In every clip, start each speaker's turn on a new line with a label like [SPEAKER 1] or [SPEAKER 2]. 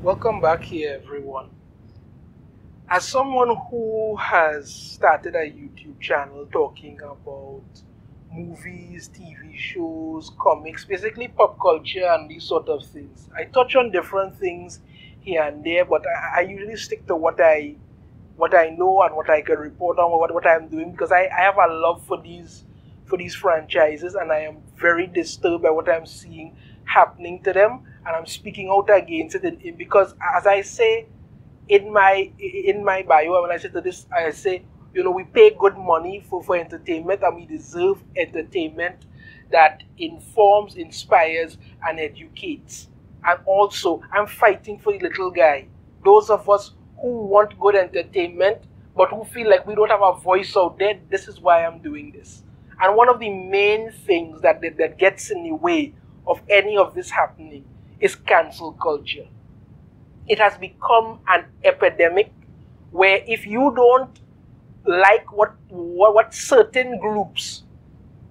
[SPEAKER 1] Welcome back here, everyone. As someone who has started a YouTube channel talking about movies, TV shows, comics, basically pop culture and these sort of things, I touch on different things here and there, but I usually stick to what I know and what I can report on, what I'm doing, because I have a love for these franchises, and I am very disturbed by what I'm seeing happening to them, and I'm speaking out against it because, as I say in my bio, when I say to this, I say, we pay good money for entertainment, and we deserve entertainment that informs, inspires, and educates. And also, I'm fighting for the little guy, those of us who want good entertainment but who feel like we don't have a voice out there. This is why I'm doing this. And one of the main things that gets in the way of any of this happening is cancel culture. It has become an epidemic where if you don't like what certain groups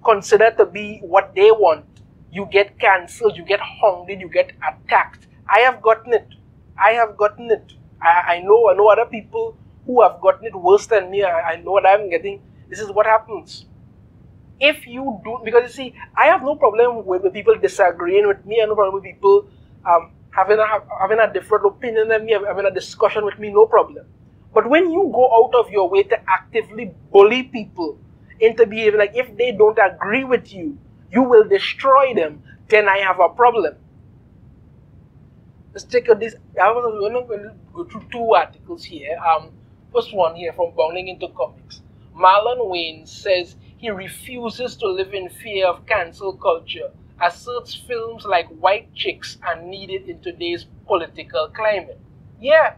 [SPEAKER 1] consider to be what they want, you get cancelled, you get hounded, you get attacked. I have gotten it. I know other people who have gotten it worse than me. I know what I'm getting. This is what happens. If you do, because you see, I have no problem with people disagreeing with me. I have no problem with people having a different opinion than me, having a discussion with me, no problem. But when you go out of your way to actively bully people into behaving like if they don't agree with you, you will destroy them, then I have a problem. Let's take this. I'm going to go through two articles here. First one here from Bounding into Comics. Marlon Wayans says he refuses to live in fear of cancel culture, asserts films like White Chicks are needed in today's political climate. Yeah,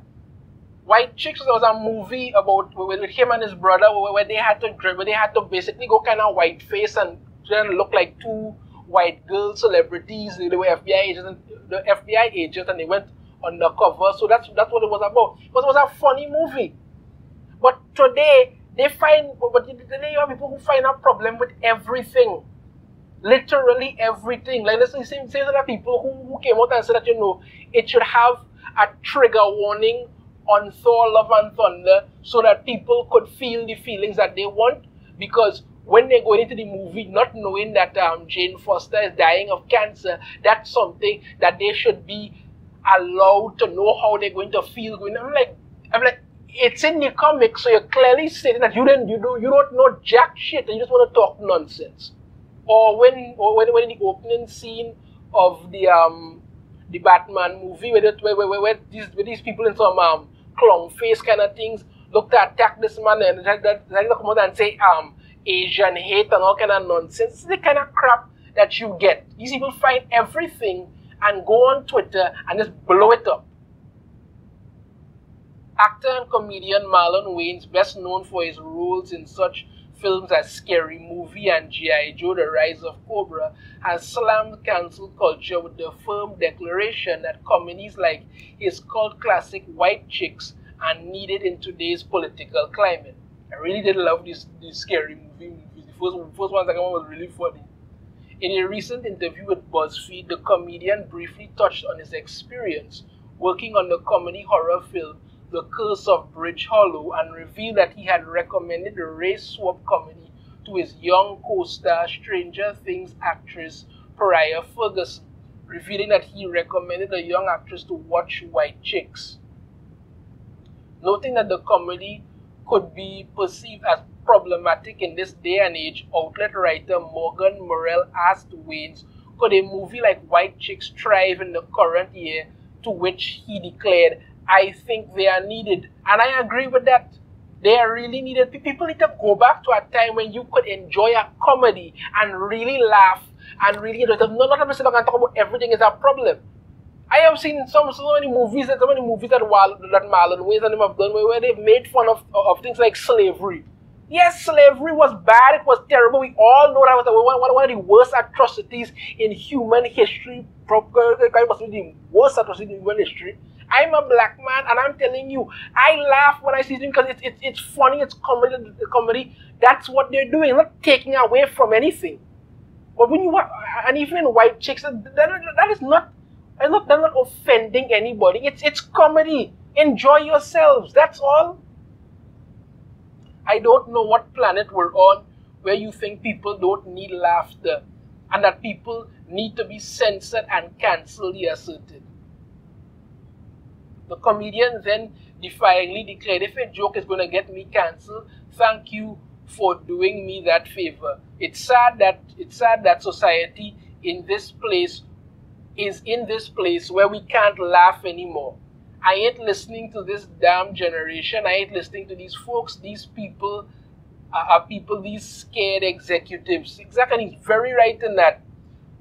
[SPEAKER 1] White Chicks, there was a movie about with him and his brother where they had to basically go kind of white face and try and look like two white girl celebrities. They were the FBI agents, and they went undercover. So that's what it was about. But it was a funny movie. But today today you have people who find a problem with everything. Literally everything. Like let's say there are people who came out and said that it should have a trigger warning on Thor Love and Thunder so that people could feel the feelings that they want, because when they go into the movie not knowing that Jane Foster is dying of cancer, that's something that they should be allowed to know how they're going to feel. I'm like, it's in the comics, so you're clearly stating that you don't know jack shit and you just want to talk nonsense. Or when in the opening scene of the Batman movie where these people in some clown face kind of things look to attack this man and they come out and say Asian hate and all kind of nonsense. This is the kind of crap that you get. These people find everything and go on Twitter and just blow it up. Actor and comedian Marlon Wayans, best known for his roles in such films as Scary Movie and G.I. Joe, The Rise of Cobra, has slammed cancel culture with the firm declaration that comedies like his cult classic White Chicks are needed in today's political climate. I really did love these Scary Movie movies. The first one, second one was really funny. In a recent interview with BuzzFeed, the comedian briefly touched on his experience working on the comedy horror film The Curse of Bridge Hollow and revealed that he had recommended the race swap comedy to his young co-star Stranger Things actress Pariah Ferguson, revealing that he recommended the young actress to watch White Chicks. Noting that the comedy could be perceived as problematic in this day and age, outlet writer Morgan Morrell asked Wayans, could a movie like White Chicks thrive in the current year, to which he declared, I think they are needed. And I agree with that. They are really needed. People need to go back to a time when you could enjoy a comedy and really laugh and really enjoy it. Not every single time talk about everything is a problem. I have seen so many movies that Marlon Wayans and them have done where they've made fun of things like slavery. Yes, slavery was bad, it was terrible. We all know that was one of the worst atrocities in human history. It was the worst atrocity in human history. I'm a black man, and I'm telling you, I laugh when I see it because it's funny, it's comedy. That's what they're doing, not taking away from anything. But when you and even in White Chicks, that is not They're not offending anybody. It's comedy. Enjoy yourselves. That's all. I don't know what planet we're on where you think people don't need laughter and that people need to be censored and cancelled, he asserted. The comedian then defiantly declared, if a joke is going to get me cancelled, thank you for doing me that favor. It's sad that society in this place is in this place where we can't laugh anymore. I ain't listening to this damn generation. I ain't listening to these folks, these people, these scared executives. Exactly, he's very right in that.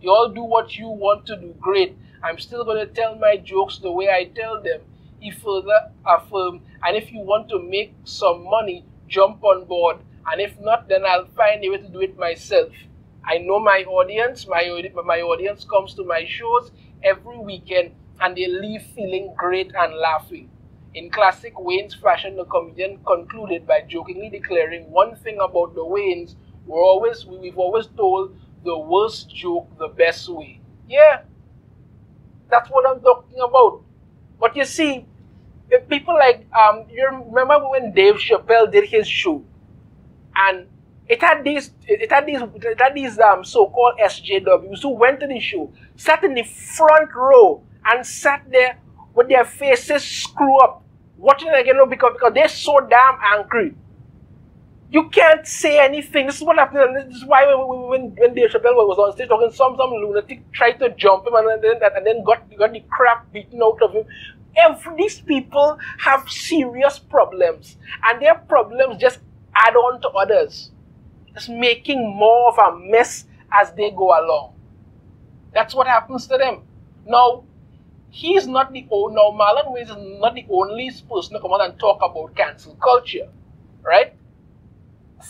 [SPEAKER 1] You all do what you want to do, great. I'm still going to tell my jokes the way I tell them. He further affirmed, and if you want to make some money, jump on board. And if not, then I'll find a way to do it myself. I know my audience. My audience comes to my shows every weekend, and they leave feeling great and laughing. In classic Wayans fashion, the comedian concluded by jokingly declaring, one thing about the Wayans, we've always told the worst joke the best way. Yeah, that's what I'm talking about. But you see, if people like, you remember when Dave Chappelle did his show, and it had these so-called SJWs who went to the show, sat in the front row, and sat there with their faces screwed up, watching it again because they're so damn angry. You can't say anything. This is what happened. This is why when Dave Chappelle was on stage talking, some lunatic tried to jump him and then got the crap beaten out of him. These people have serious problems, and their problems just add on to others. Just making more of a mess as they go along. That's what happens to them. Now, he's not the only. Now, Marlon Wayans is not the only person to come out and talk about cancel culture, right?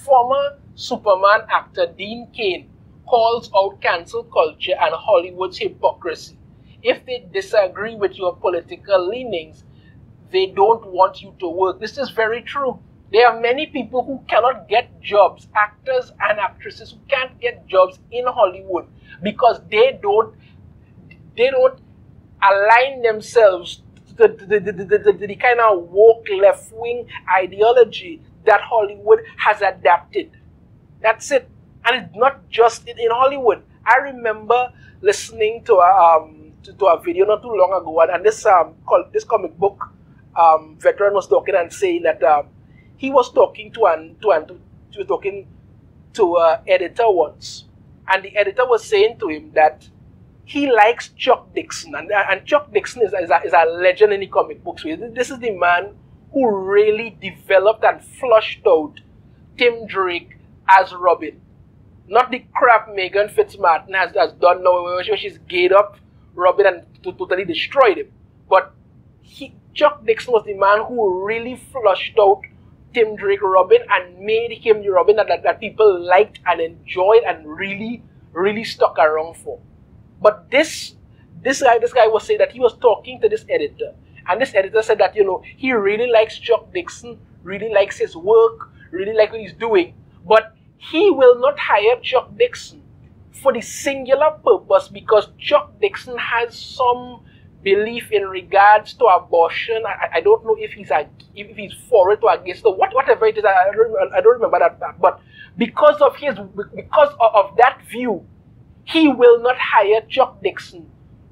[SPEAKER 1] Former Superman actor Dean Cain calls out cancel culture and Hollywood's hypocrisy. If they disagree with your political leanings, they don't want you to work. This is very true. There are many people who cannot get jobs, actors and actresses who can't get jobs in Hollywood because they don't align themselves to the kind of woke left-wing ideology that Hollywood has adapted. That's it. And it's not just in Hollywood. I remember listening to a video not too long ago, and this comic book veteran was talking and saying that he was talking to an editor once, and the editor was saying to him that he likes Chuck Dixon, and Chuck Dixon is a legend in the comic books. This is the man who really developed and flushed out Tim Drake as Robin. Not the crap Megan Fitzmartin has done now, where she's gayed up Robin and totally destroyed him. But Chuck Dixon was the man who really flushed out Tim Drake Robin and made him the Robin that people liked and enjoyed and really, really stuck around for. But this guy was saying that he was talking to this editor, and this editor said that, he really likes Chuck Dixon, really likes his work, really likes what he's doing, but he will not hire Chuck Dixon for the singular purpose because Chuck Dixon has some belief in regards to abortion. I don't know if he's for it or against it, whatever it is. I don't remember that, but because of that view, he will not hire Chuck Dixon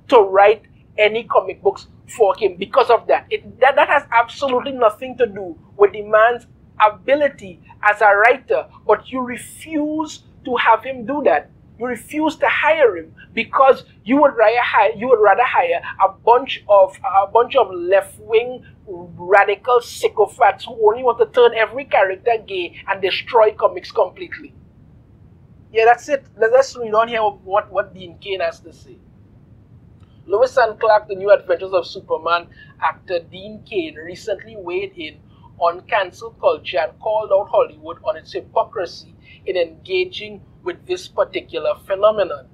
[SPEAKER 1] to write any comic books for him because of that. That has absolutely nothing to do with the man's ability as a writer, but you refuse to have him do that. You refuse to hire him because you would rather hire a bunch of left-wing radical sycophants who only want to turn every character gay and destroy comics completely. Yeah, that's it. Let's read on here what Dean Cain has to say. Lois and Clark, The New Adventures of Superman actor Dean Cain recently weighed in on cancel culture and called out Hollywood on its hypocrisy in engaging with this particular phenomenon.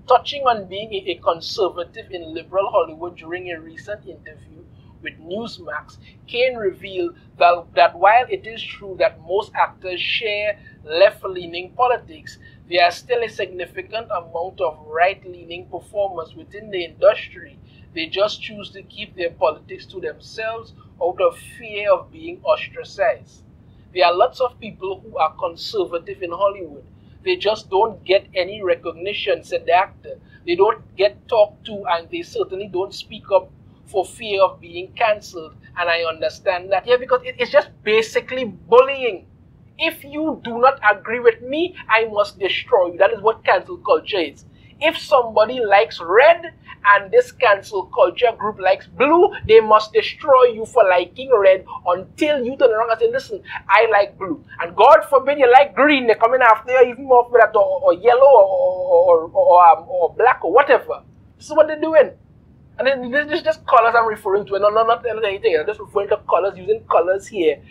[SPEAKER 1] Touching on being a conservative in liberal Hollywood during a recent interview with Newsmax, Cain revealed that while it is true that most actors share left-leaning politics, There are still a significant amount of right-leaning performers within the industry. They just choose to keep their politics to themselves out of fear of being ostracized. There are lots of people who are conservative in Hollywood. They just don't get any recognition, said the actor. They don't get talked to, and they certainly don't speak up for fear of being cancelled. And I understand that. Yeah, because it's just basically bullying. If you do not agree with me, I must destroy you. That is what cancel culture is. If somebody likes red and this cancel culture group likes blue, they must destroy you for liking red until you turn around and say, listen, I like blue. And God forbid you like green, they're coming after you even more for that, or yellow, or black, or whatever. This is what they're doing. And then this is just colors I'm referring to, and not anything. I'm just referring to colors, using colors here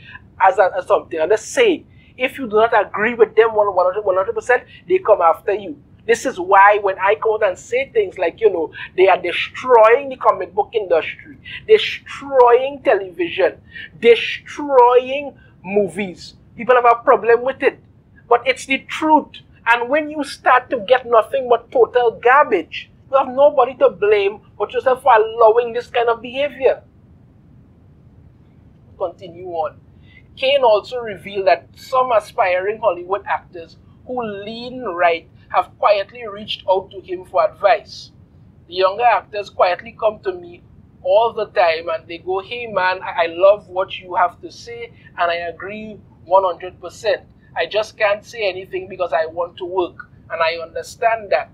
[SPEAKER 1] as something. And let's say, if you do not agree with them 100%, they come after you. This is why when I come out and say things like, you know, they are destroying the comic book industry, destroying television, destroying movies. People have a problem with it. But it's the truth. And when you start to get nothing but total garbage, you have nobody to blame but yourself for allowing this kind of behavior. Continue on. Cain also revealed that some aspiring Hollywood actors who lean right have quietly reached out to him for advice. The younger actors quietly come to me all the time and they go, hey man, I love what you have to say and I agree 100%. I just can't say anything because I want to work and I understand that.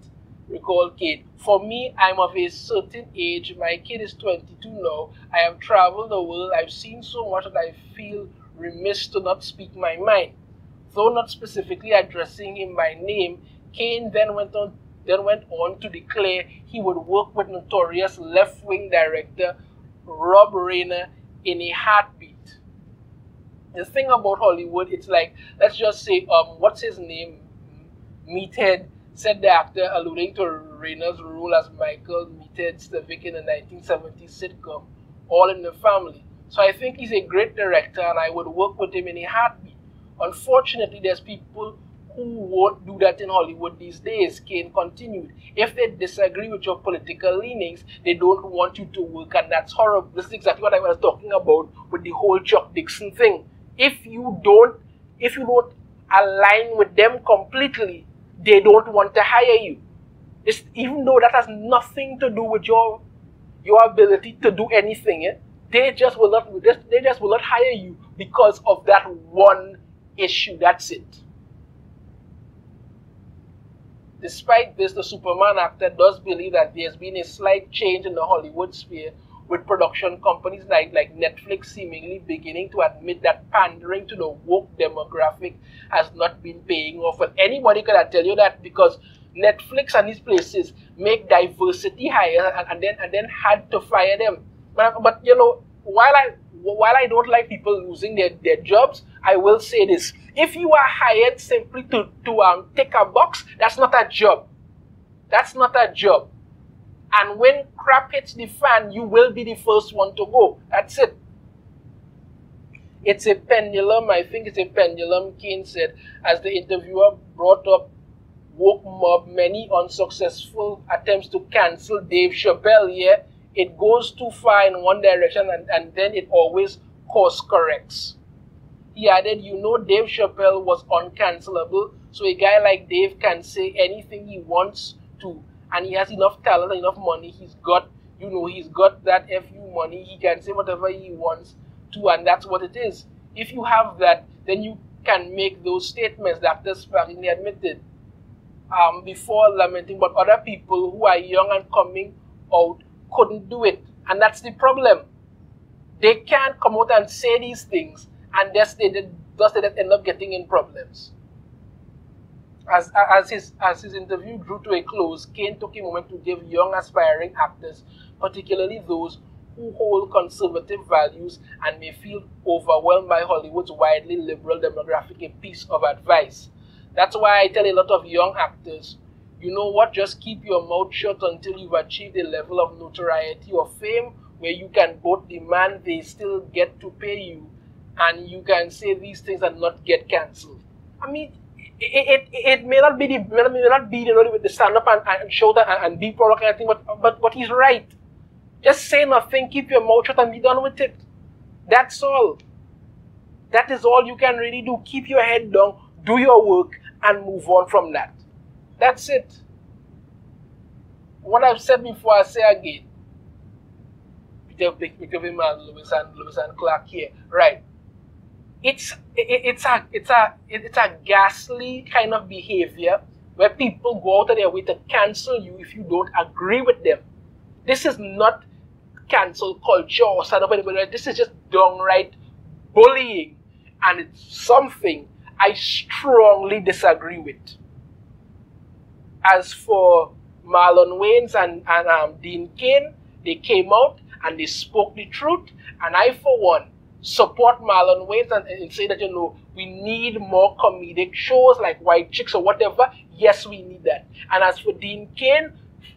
[SPEAKER 1] Recall Cain. For me, I'm of a certain age. My kid is 22 now. I have traveled the world. I've seen so much that I feel remiss to not speak my mind. Though not specifically addressing him by name, Cain then went on to declare he would work with notorious left-wing director Rob Reiner in a heartbeat. The thing about Hollywood, it's like, let's just say, what's his name? Meathead, said the actor, alluding to Reiner's role as Michael Meathead Stivic in the 1970s sitcom All in the Family. So I think he's a great director and I would work with him in a heartbeat. Unfortunately, there's people who won't do that in Hollywood these days, Cain continued. If they disagree with your political leanings, they don't want you to work, and that's horrible. This is exactly what I was talking about with the whole Chuck Dixon thing. If you don't align with them completely, they don't want to hire you. Even though that has nothing to do with your ability to do anything, they just will not hire you because of that one issue. That's it. Despite this, the Superman actor does believe that there's been a slight change in the Hollywood sphere, with production companies like Netflix seemingly beginning to admit that pandering to the woke demographic has not been paying off. And anybody could tell you that because Netflix and these places make diversity hire and then had to fire them. But you know, while I don't like people losing their jobs, I will say this. If you are hired simply to tick a box, that's not a job. That's not a job. And when crap hits the fan, you will be the first one to go. That's it. It's a pendulum. I think it's a pendulum, Cain said, as the interviewer brought up woke mob, many unsuccessful attempts to cancel Dave Chappelle. Yeah, it goes too far in one direction and then it always course corrects. He added, you know, Dave Chappelle was uncancelable, so a guy like Dave can say anything he wants to, and he has enough talent and enough money. He's got that FU money. He can say whatever he wants to, and that's what it is. If you have that, then you can make those statements that the sparingly admitted before lamenting, but other people who are young and coming out couldn't do it, and that's the problem. They can't come out and say these things, and thus they end up getting in problems. As his interview drew to a close, Cain took a moment to give young aspiring actors, particularly those who hold conservative values and may feel overwhelmed by Hollywood's widely liberal demographic, a piece of advice. That's why I tell a lot of young actors, you know what, just keep your mouth shut until you've achieved a level of notoriety or fame where you can both demand they still get to pay you and you can say these things and not get cancelled. I mean, It may not be the stand up and shout and be provocative thing, but he's right. Just say nothing, keep your mouth shut, and be done with it. That's all. That is all you can really do. Keep your head down, do your work, and move on from that. That's it. What I've said before, I say again. Because Lewis and Clark here, right? It's a ghastly kind of behavior where people go out of their way to cancel you if you don't agree with them. This is not cancel culture or stand up anybody. This is just downright bullying, and it's something I strongly disagree with. As for Marlon Wayans and Dean Cain, they came out and they spoke the truth, and I, for one, support Marlon Wayans and say that, you know, we need more comedic shows like White Chicks or whatever. Yes, we need that. And as for Dean Cain,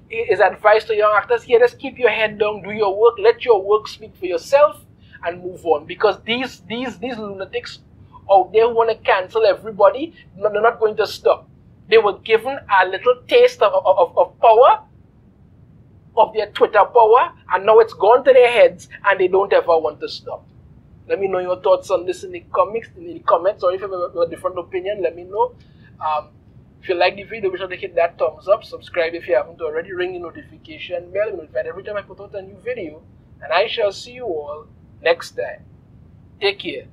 [SPEAKER 1] his advice to young actors, here, just keep your head down, do your work, let your work speak for yourself, and move on. Because these lunatics out there who want to cancel everybody, they're not going to stop. They were given a little taste of power, of their Twitter power, and now it's gone to their heads, and they don't ever want to stop. Let me know your thoughts on this in the comments, or if you have a different opinion, let me know. If you like the video, be sure to hit that thumbs up, subscribe if you haven't already, ring the notification bell, be notified every time I put out a new video, and I shall see you all next time. Take care.